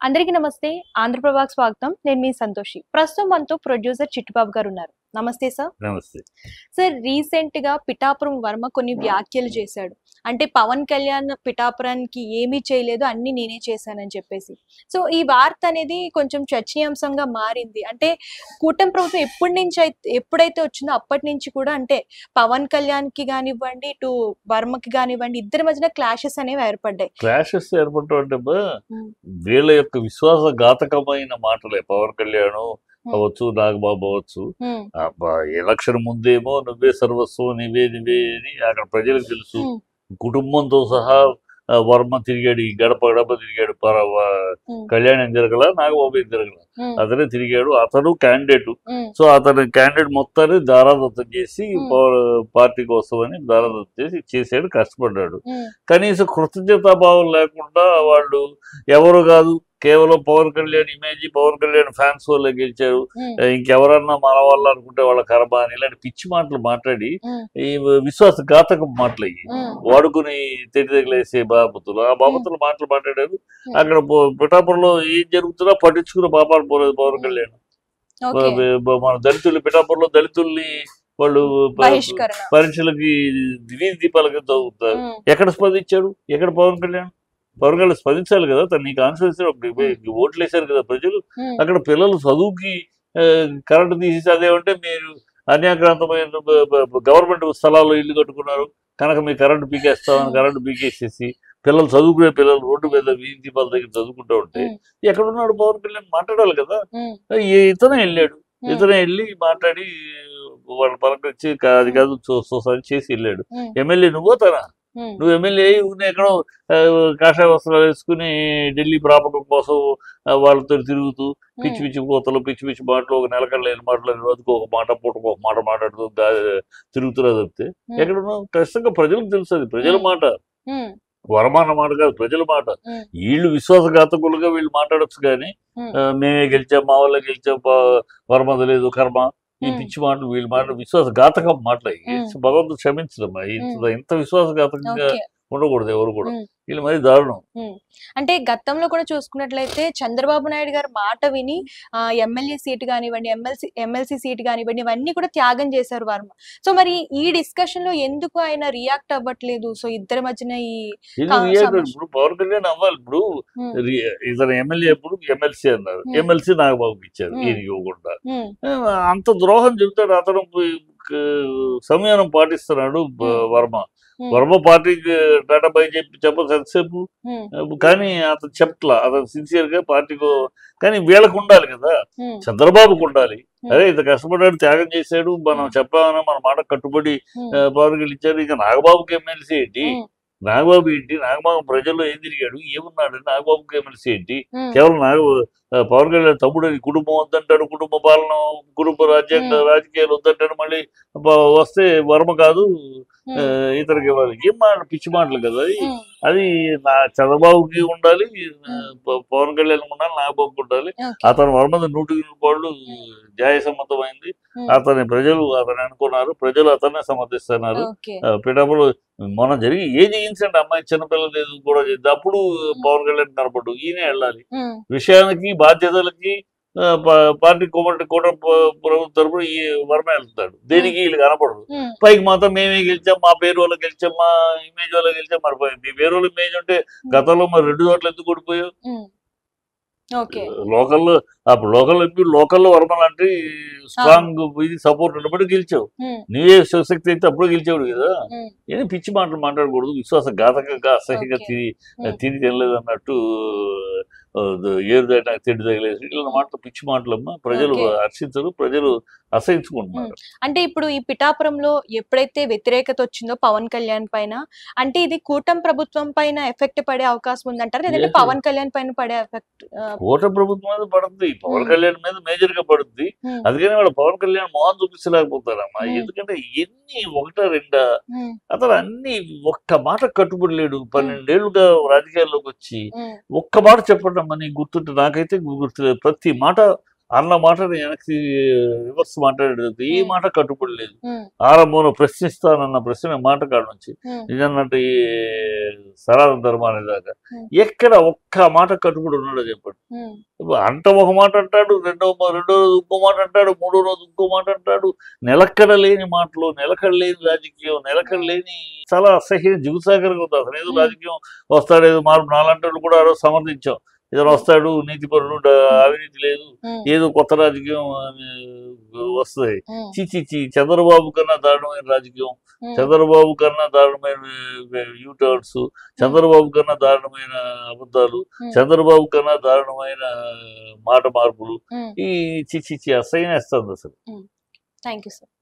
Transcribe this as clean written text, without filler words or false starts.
అందరికీ నమస్తే. ఆంధ్రప్రభకు స్వాగతం. నేను మీ సంతోషి. ప్రస్తుతం మనతో ప్రొడ్యూసర్ చిట్టుబాబు గారు ఉన్నారు. నమస్తే సార్. నమస్తే సార్. రీసెంట్ గా పిఠాపురం వర్మ కొన్ని వ్యాఖ్యలు చేశాడు. అంటే పవన్ కళ్యాణ్ పిఠాపురానికి ఏమీ చేయలేదు, అన్ని నేనే చేశానని చెప్పేసి. సో ఈ వార్త అనేది కొంచెం చర్చనీయాంశంగా మారింది. అంటే కూటమి ప్రభుత్వం ఎప్పుడైతే వచ్చిందో అప్పటి నుంచి కూడా అంటే పవన్ కళ్యాణ్ కి కానివ్వండి, ఇటు వర్మకి కానివ్వండి, ఇద్దరి మధ్యన క్లాషెస్ అనేవి ఏర్పడ్డాయి. క్లాషెస్ ఏర్పడటం వీళ్ళ యొక్క విశ్వాసఘాతకమైన మాటలే. పవన్ కళ్యాణ్ అవ్వచ్చు, నాగబాబు అవ్వచ్చు. ఎలక్షన్ ముందేమో నువ్వే సర్వస్వం, నువ్వే అని అక్కడ ప్రజలకు తెలుసు. కుటుంబంతో సహా వర్మ తిరిగాడు, గడప గడప తిరిగాడు. కళ్యాణం జరగల, నాగబాబు ఏం జరగల, అతనే తిరిగాడు. అతను క్యాండిడేట్. సో అతని క్యాండిడేట్ మొత్తాన్ని దారాదత్తం చేసి పార్టీ కోసం అని దారాదత్తం చేసాడు, కష్టపడ్డాడు. కనీసం కృతజ్ఞతాభావం లేకుండా వాళ్ళు ఎవరు కాదు, కేవలం పవన్ కళ్యాణ్ ఇమేజ్, పవన్ కళ్యాణ్ ఫ్యాన్స్ వల్ల గెలిచారు, ఇంకెవరన్నా మన వాళ్ళు అనుకుంటే వాళ్ళ కర్మ అని ఇలాంటి పిచ్చి మాటలు మాట్లాడి ఈ విశ్వాసఘాతకం మాటలు అయ్యి వాడుకుని తెగలేసే బాపతులు, ఆ బాపతులు మాటలు మాట్లాడారు. అక్కడ పిఠాపురంలో ఏం జరుగుతున్నా పట్టించుకున్న పాపాలు పోలేదు పవన్ కళ్యాణ్. మన దళితులు, పిఠాపురంలో దళితుల్ని వాళ్ళు పరీక్షలకి వీధి దీపాలకి చదువుతారు. ఎక్కడ స్పందించాడు? ఎక్కడ పవన్ కళ్యాణ్? పవన్ కళ్యాణ్ స్పందించాలి కదా. తను నీకు ఆన్సర్ ఓట్లు వేశారు కదా ప్రజలు. అక్కడ పిల్లలు చదువుకి కరెంటు తీసేసి అదేమంటే మీరు అన్యాక్రాంతమైన గవర్నమెంట్ స్థలాల్లో ఇల్లు కట్టుకున్నారు కనుక మీ కరెంటు పీకేస్తామని కరెంటు పీకేసేసి పిల్లలు చదువుకునే పిల్లలు రోడ్డు మీద వీధి దీపాల దగ్గర చదువుకుంటూ ఉంటే ఎక్కడున్నాడు పవన్ కళ్యాణ్? మాట్లాడాలి కదా. ఇతనే వెళ్ళి మాట్లాడి వాళ్ళు పలకరించి అది కాదు చూస్తాను చేసి వెళ్ళాడు. ఎమ్మెల్యే నువ్వు నువ్వు ఎమ్మెల్యే ఎక్కడో కాషాయ వస్త్రాలు వేసుకుని ఢిల్లీ ప్రాపకం కోసం వాళ్ళతో తిరుగుతూ పిచ్చి పిచ్చి కోతలు, పిచ్చి పిచ్చి మాటలు, ఒక నెలకడలేని మాటలు, రోజుకు ఒక మాట పూటకు ఒక మాట మాట్లాడుతూ తిరుగుతున్నా తప్పితే ఎక్కడున్నావు? ఖచ్చితంగా ప్రజలకు తెలుసు, అది ప్రజల మాట, వరమాన మాట కాదు, ప్రజల మాట. వీళ్ళు విశ్వాసఘాతకులుగా వీళ్ళు మాట్లాడచ్చు కానీ మేమే గెలిచాం, మా వాళ్ళ గెలిచాం, వర్మది లేదు కర్మ, ఈ పిచ్చి మాటలు వీళ్ళ మాటలు విశ్వాసఘాతకం మాటలు. భగవంతుడు క్షమించడమ్మా, ఇంత విశ్వాసఘాతకంగా ఉండకూడదు ఎవరు కూడా. వీళ్ళు మరి దారుణం. అంటే గతంలో కూడా చూసుకున్నట్లయితే చంద్రబాబు నాయుడు గారు మాట విని ఎమ్మెల్యే సీట్ కానివ్వండి, ఎమ్మెల్సీ సీట్ కానివ్వండి, ఇవన్నీ కూడా త్యాగం చేశారు వర్మ. సో మరి ఈ డిస్కషన్ లో ఎందుకు ఆయన రియాక్ట్ అవ్వట్లేదు? సో ఇద్దరి మధ్యన ఇప్పుడు పవన్ కళ్యాణ్ అవ్వాలి. ఇప్పుడు ఇతను ఎమ్మెల్యే ఎప్పుడు ఎమ్మెల్సీ అన్నారు, ఎమ్మెల్సీ నాగబాబుకి ఇచ్చారు, ఈయన ఇవ్వకుండా. అంత ద్రోహం చెబుతాడు అతను. సంయమనం పాటిస్తున్నాడు వర్మ పార్టీకి టాటా బై చెప్పదు ఎంతసేపు, కానీ అతను చెప్పట్లా. అతను సిన్సియర్ గా పార్టీకి, కానీ వీళ్ళకు ఉండాలి కదా, చంద్రబాబుకు ఉండాలి. అదే ఇంత కష్టపడ్డాడు, త్యాగం చేశాడు, మనం చెప్పామన్నా మన మాట కట్టుబడి పవన్ కళ్యాణ్ ఇచ్చారు. ఇక నాగబాబుకి ఎమ్మెల్సీ ఏంటి? నాగబాబు ఏంటి? నాగబాబు ప్రజల్లో ఏం తిరిగాడు, ఏమున్నాడు? నాగబాబుకి ఎమ్మెల్సీ ఏంటి? కేవలం పవన్ కళ్యాణ్ తమ్ముడు కుటుంబం వద్దంటాడు, కుటుంబ పాలన, కుటుంబ రాజకీయాలు వద్దంటాడు, మళ్ళీ వస్తే వర్మ కాదు ఇతనికి ఇవ్వాలి. ఏం మాటలు, పిచ్చి మాటలు కదా అది. చంద్రబాబుకి ఉండాలి, పవన్ కళ్యాణ్ ఉండాలి, నాగబాబుకి ఉండాలి. అతను వర్మది 100% న్యాయసమ్మతమైంది. అతని ప్రజలు అతను అనుకున్నారు, ప్రజలు అతన్నే సమర్థిస్తున్నారు. పిఠాపురం మొన్న జరిగి ఏది ఇన్సిడెంట్, అమ్మాయి చిన్నపిల్లలు లేదు కూడా చేద్దాం, అప్పుడు పవన్ కళ్యాణ్ కనపడ్డు. ఈయనే వెళ్ళాలి విషయానికి, బాధ్యతలకి. పార్టీ కూటమి ప్రభుత్వం తరపున ఈ వర్మ వెళ్తాడు, దేనికి వీళ్ళు కనపడరు. పైకి మాత్రం మేమే గెలిచాం, మా పేరు వాళ్ళు గెలిచాం, మా ఇమేజ్ వాళ్ళు గెలిచాం. మరి మీ పేరు వాళ్ళ ఇమేజ్ ఉంటే గతంలో మరి 2 చోట్ల ఎందుకు ఓడిపోయావు? లోకల్లో అప్పుడు లోకల్లో వర్మ లాంటి స్ట్రాంగ్ ఇది సపోర్ట్ ఉన్నప్పుడు గెలిచావు. నీవే శక్తి అయితే అప్పుడు గెలిచావు కదా. ఏం పిచ్చి మాటలు మాట్లాడకూడదు. విశ్వాసఘాతకంగా అసహ్యంగా తిని తినలేదు అన్నట్టు ఏరు నాకు తిండి తగిలేదు ఇలా మాటలు, పిచ్చి మాటలమ్మా. ప్రజలు హర్షించరు, ప్రజలు అసహించుకుంటున్నారు. అంటే ఇప్పుడు ఈ పిఠాపురంలో ఎప్పుడైతే వ్యతిరేకత వచ్చిందో పవన్ కళ్యాణ్ పైన, అంటే ఇది కూటమి ప్రభుత్వం పైన ఎఫెక్ట్ పడే అవకాశం ఉందంటారు, లేదంటే పవన్ కళ్యాణ్ పైన పడే ఎఫెక్ట్? కూటమి ప్రభుత్వం మీద పడుతుంది, పవన్ కళ్యాణ్ మీద మేజర్ గా పడుతుంది. అందుకని వాళ్ళు పవన్ కళ్యాణ్ మొహం చూపించలేకపోతారమ్మా. ఎందుకంటే ఎన్ని ఒకటా రెండా, అతను అన్ని ఒక్క మాట కట్టుబడి లేడు. 12 ఏళ్లుగా రాజకీయాల్లోకి వచ్చి ఒక్క మాట చెప్పండి అమ్మా, నీకు గుర్తుంటే. నాకైతే గుర్తులేదు. ప్రతి మాట అన్న మాటని వెనక్కి రివర్స్ మాట్లాడేది ఏ ఉమ్, మాట కట్టుబడి లేదు. ఉమ్, ఆరంభంలో ప్రశ్నిస్తానన్న ప్రశ్న మాట కాడ నుంచి ఉమ్, నిజన్నట్టు ఈ సనాతన ధర్మాన్ని దాకా ఉమ్, ఎక్కడ ఒక్క మాట కట్టుబడి ఉన్నాడో చెప్పండి. ఉమ్, అంట ఒక మాట అంటాడు, రెండో రోజు ఇంకో మాట అంటాడు, మూడో రోజు ఇంకో మాట అంటాడు. నిలకడ లేని మాటలు, నిలకడ లేని రాజకీయం, నిలకడ లేని చాలా అసహ్యం జిగుసాగరంగా ఉంది. అసలు ఏదో ఉమ్, రాజకీయం వస్తాడు, ఏదో మార్పు నాలంటి కూడా ఆ రోజు సమర్థించాం. ఏదైనా వస్తాడు నీతిపరుడు, అవినీతి లేదు, ఉమ్, ఏదో కొత్త రాజకీయం వస్తుంది. ఉమ్, చి చంద్రబాబు కన్నా దారుణమైన రాజకీయం, ఉమ్, చంద్రబాబు కన్నా దారుణమైన యూటర్న్స్, చంద్రబాబు కన్నా దారుణమైన అబద్ధాలు, ఉమ్, చంద్రబాబు కన్నా దారుణమైన మాట మార్పులు. ఉమ్, ఈ చి అసహ్యం వేస్తుంది అసలు. ఉమ్. Thank you sir.